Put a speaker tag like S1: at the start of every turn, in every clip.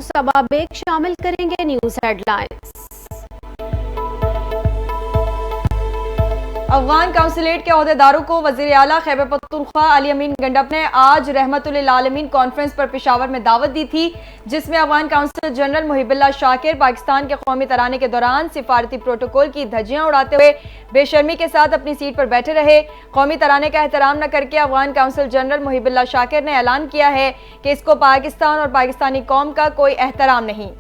S1: सबाबिक शामिल करेंगे news headlines.
S2: Afghan consulate के ओहदेदारों को वज़ीर आला खैबर पख्तूनख्वा अली अमीन गंडप ने आज रहमतुल्लिल आलमीन कॉन्फ्रेंस पर पेशावर में दावत दी थी, जिसमें अफगान काउंसिल जनरल मुहिबुल्लाह शाकिर पाकिस्तान के कौमी तराने के दौरान सिफारती प्रोटोकॉल की धज्जियां उड़ाते हुए बेशर्मी के साथ अपनी सीट पर बैठे रहे। कौमी तराने का एहतराम न करके अफगान काउंसिल जनरल मुहिबुल्लाह शाकिर ने ऐलान किया है कि इसको पाकिस्तान और पाकिस्तानी कौम का कोई एहतराम नहीं।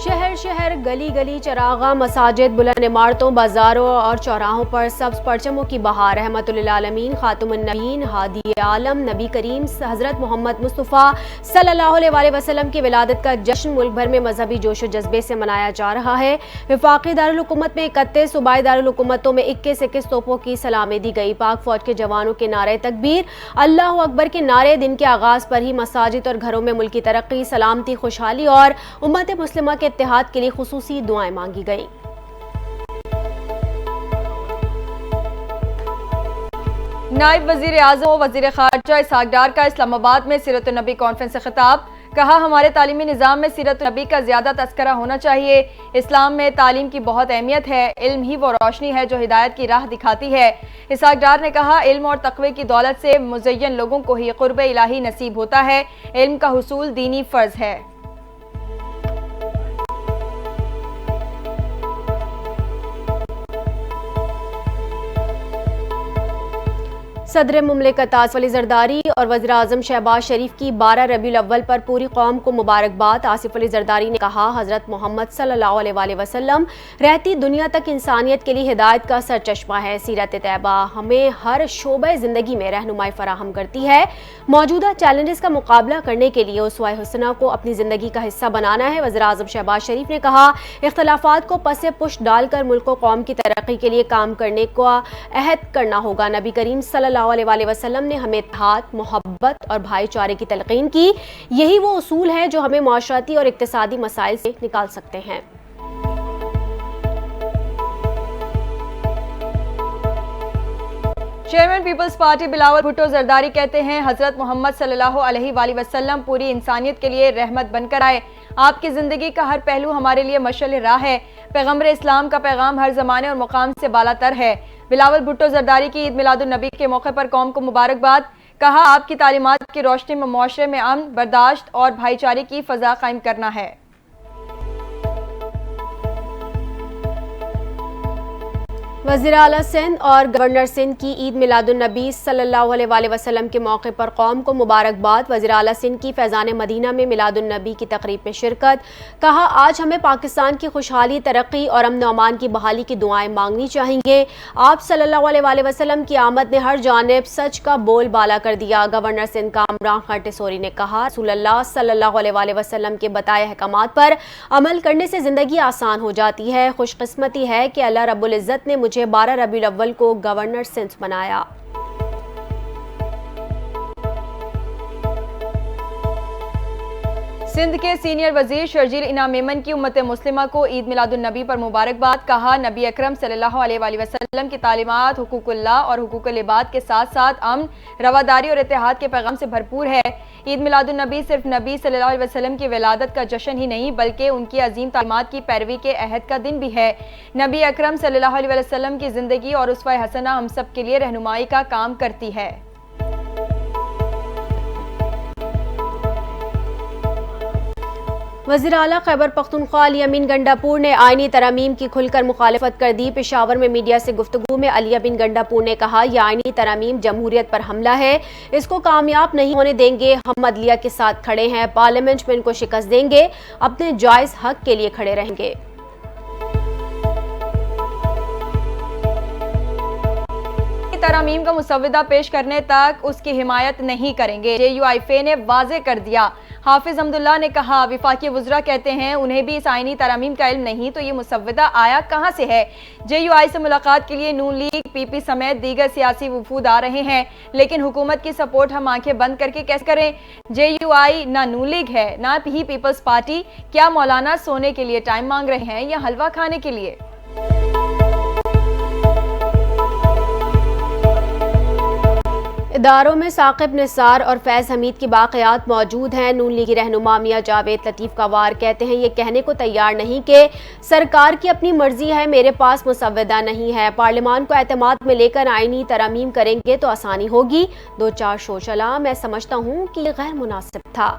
S1: शहर शहर गली गली चरागा मसाजिद बुलंद इमारतों बाजारों और चौराहों पर सब्ज परचमों की बहार रहमतुल्लिल आलमीन खातुमुन नबीयीन हादी आलम नबी करीम हजरत मोहम्मद मुस्तफ़ा सल्लल्लाहु अलैहि वसल्लम की विलादत का जश्न मुल्क भर में मजहबी जोश व जज्बे से मनाया जा रहा है। वफाकी दारुल हुकूमत में 31, सूबाई दारुल हुकूमतों में 21 तोपों की सलामी दी गई। पाक फौज के जवानों के नारे तकबीर अल्लाह अकबर के नारे दिन के आगाज पर ही मसाजिद और घरों में मुल्की तरक्की, सलामती, खुशहाली और उम्मत मुस्लिमा के इत्तेहाद के लिए खुसूसी दुआएं मांगी गई।
S2: नायब वजीर आज़म और वजीर खारजा इसहाक डार का इस्लामाबाद में सीरत नबी कॉन्फ्रेंस से खिताब। कहा, हमारे तालीमी निज़ाम में सीरत नबी का ज्यादा तस्करा होना चाहिए। इस्लाम में तालीम की बहुत अहमियत है। इल्म ही वो रोशनी है जो हिदायत की राह दिखाती है। इसहाक डार ने कहा, इल्म और तक़वे की दौलत से मुज़य्यन लोगों को ही क़ुर्ब इलाही नसीब होता है। इल्म का हुसूल दीनी फ़र्ज है।
S1: सदर मुमलिकत आसिफ अली जरदारी और वज़ीर आज़म शहबाज शरीफ की 12 रबीउल अव्वल पर पूरी कौम को मुबारकबाद। आसिफ अली जरदारी ने कहा, हज़रत मोहम्मद सल्लल्लाहु अलैहि वसल्लम रहती दुनिया तक इंसानियत के लिए हिदायत का सरचश्मा है। सीरत तैयबा हमें हर शोबे ज़िंदगी में रहनुमाई फराहम करती है। मौजूदा चैलेंजेस का मुकाबला करने के लिए उसवा हुस्ना को अपनी ज़िंदगी का हिस्सा बनाना है। वज़ीर आज़म शहबाज शरीफ ने कहा, इख्तलाफात को पसे पुश डालकर मुल्क व कौम की तरक्की के लिए काम करने का अहद करना होगा। नबी करीम सल्लल्लाहु अलैहि वसल्लम ने हमें इत्तेहाद, मोहब्बत और भाईचारे की तलकीन की। यही वो उसूल है जो हमें माशराती और इक्तिसादी मसाइल से निकाल सकते हैं।
S2: चेयरमैन पीपल्स पार्टी बिलावल भुट्टो जरदारी कहते हैं, हजरत मोहम्मद सल्लल्लाहु अलैहि वसल्लम पूरी इंसानियत के लिए रहमत बनकर आए। आपकी जिंदगी का हर पहलू हमारे लिए मशाल राह है। पैगम्बर इस्लाम का पैगाम हर जमाने और मुकाम से बालातर है। बिलावल भुट्टो जरदारी की ईद मिलादुन नबी के मौके पर कौम को मुबारकबाद। कहा, आपकी तालीमात की रोशनी में मुआशरे में अमन, बर्दाश्त और भाईचारे की फजा कायम करना है।
S1: वज़ीर आला सिंध और गवर्नर सिंध की ईद मिलादुन नबी सल्लल्लाहु अलैहि वसल्लम के मौके पर कौम को मुबारकबाद। वज़ीर आला सिंध की फैज़ान मदीना में मिलादुन नबी की तकरीब में शिरकत। कहा, आज हमें पाकिस्तान की खुशहाली, तरक्की और अमन अमान की बहाली की दुआएं मांगनी चाहिए। आप सल्लल्लाहु अलैहि वसल्लम की आमद ने हर जानिब सच का बोल बाला कर दिया। गवर्नर सिंध कामरान खान टिसोरी ने कहा, रसूलुल्लाह सल्लल्लाहु अलैहि वसल्लम के बताए अहकामात पर अमल करने से ज़िंदगी आसान हो जाती है। खुशकिस्मती है कि अल्लाह रब्बुल इज़्ज़त ने मुझे 12 रबीउल अव्वल को गवर्नर सिंध बनाया।
S2: सिंध के सीनियर वजीर शर्जील इनाम मेमन की उम्मत मुस्लिमा को ईद मिलादुन नबी पर मुबारकबाद। कहा, नबी अकरम सल्लल्लाहु अलैहि वसल्लम की तालीमात हुकूकुल्लाह और हुकूकुल इबाद के साथ साथ अमन, रवादारी और इत्तेहाद के पैगाम से भरपूर है। ईद मिलादुन नबी सिर्फ नबी सल्लल्लाहु अलैहि वसल्लम की विलादत का जश्न ही नहीं बल्कि उनकी अजीम तालीमात की पैरवी के अहद का दिन भी है। नबी अकरम सल्लल्लाहु अलैहि वसल्लम की जिंदगी और उसवा हसना हम सब के लिए रहनुमाई का काम करती है।
S1: वज़ीर आला खैबर पख्तूनख्वा अली अमीन गंडापुर ने आईनी तरमीम की खुलकर मुखालिफत कर दी। पेशावर में मीडिया से गुफ्तगू में अली अमीन गंडापुर ने कहा, यह आईनी तरमीम जमहूरियत पर हमला है, इसको कामयाब नहीं होने देंगे। हम अदलिया के साथ खड़े हैं, पार्लियामेंट में इनको शिकस्त देंगे, अपने जायज हक के लिए खड़े रहेंगे।
S2: तरमीम का मुसव्वदा पेश करने तक उसकी हिमायत नहीं करेंगे। JUIF ने वाजे कर दिया। हाफिज अब्दुल्ला ने कहा, विफाकी वज़रा कहते हैं उन्हें भी इस आईनी तरमीम का इल्म नहीं, तो ये मुसव्वदा आया कहाँ से है। JUI से मुलाकात के लिए नून लीग, PP समेत दीगर सियासी वफूद आ रहे हैं, लेकिन हुकूमत की सपोर्ट हम आंखें बंद करके कैसे करें। JUI ना नून लीग है ना ही पीपल्स पार्टी। क्या मौलाना सोने के लिए टाइम मांग रहे हैं या हलवा खाने के लिए।
S1: इदारों में साकिब निसार और फैज़ हमीद की बाक़ियात मौजूद हैं। नून लीगी रहनुमा मियां जावेद लतीफ़ गवार कहते हैं, ये कहने को तैयार नहीं कि सरकार की अपनी मर्जी है, मेरे पास मुसव्वदा नहीं है। पार्लियामान को एतमाद में लेकर आईनी तरमीम करेंगे तो आसानी होगी। 2-4 शो चला, मैं समझता हूँ कि ये गैर मुनासिब था।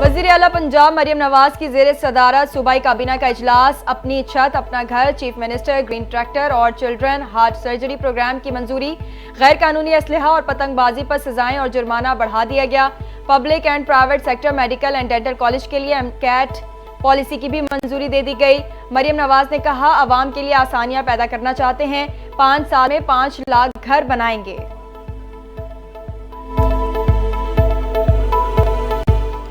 S2: वज़ीर आला पंजाब मरियम नवाज की ज़ेर सदारत सूबाई काबीना का इजलास। अपनी छत अपना घर, चीफ मिनिस्टर, ग्रीन ट्रैक्टर और चिल्ड्रन हार्ट सर्जरी प्रोग्राम की मंजूरी। गैर कानूनी असलहा और पतंगबाजी पर सजाएं और जुर्माना बढ़ा दिया गया। Public and private sector medical and dental college के लिए एमकैट पॉलिसी की भी मंजूरी दे दी गई। मरियम नवाज ने कहा, आवाम के लिए आसानियां पैदा करना चाहते हैं, 5 साल में 5 लाख घर बनाएंगे।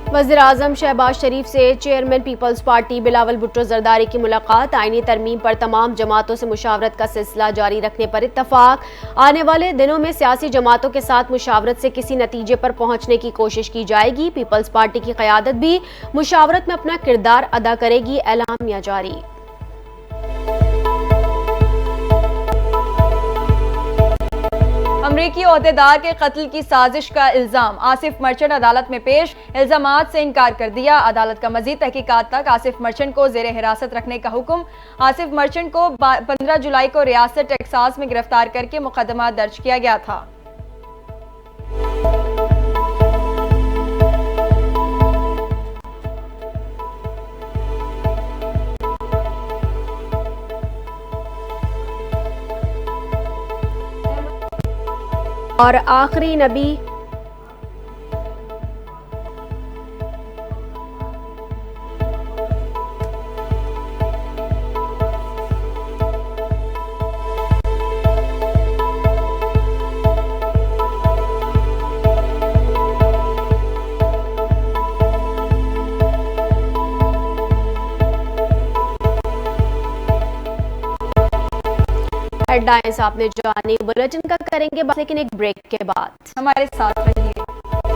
S1: वज़ीर आज़म शहबाज शरीफ से चेयरमैन पीपल्स पार्टी बिलावल भुट्टो जरदारी की मुलाकात। आईनी तरमीम पर तमाम जमातों से मुशावरत का सिलसिला जारी रखने पर इत्तफाक। आने वाले दिनों में सियासी जमातों के साथ मुशावरत से किसी नतीजे पर पहुंचने की कोशिश की जाएगी। पीपल्स पार्टी की क़यादत भी मुशावरत में अपना किरदार अदा करेगी। एलामिया जारी।
S2: अमरीकी ओहदेदार के कत्ल की साजिश का इल्जाम। आसिफ मर्चेंट अदालत में पेश, इल्जामात से इनकार कर दिया। अदालत का मजीद तहकीकात तक आसिफ मर्चेंट को जेर हिरासत रखने का हुक्म। आसिफ मर्चेंट को 15 जुलाई को रियासत टेक्सास में गिरफ्तार करके मुकदमा दर्ज किया गया था।
S1: और आखिरी नबी हेडलाइंस आपने जानी। बुलेटिन का करेंगे बात, लेकिन एक ब्रेक के बाद
S2: हमारे साथ रहिए।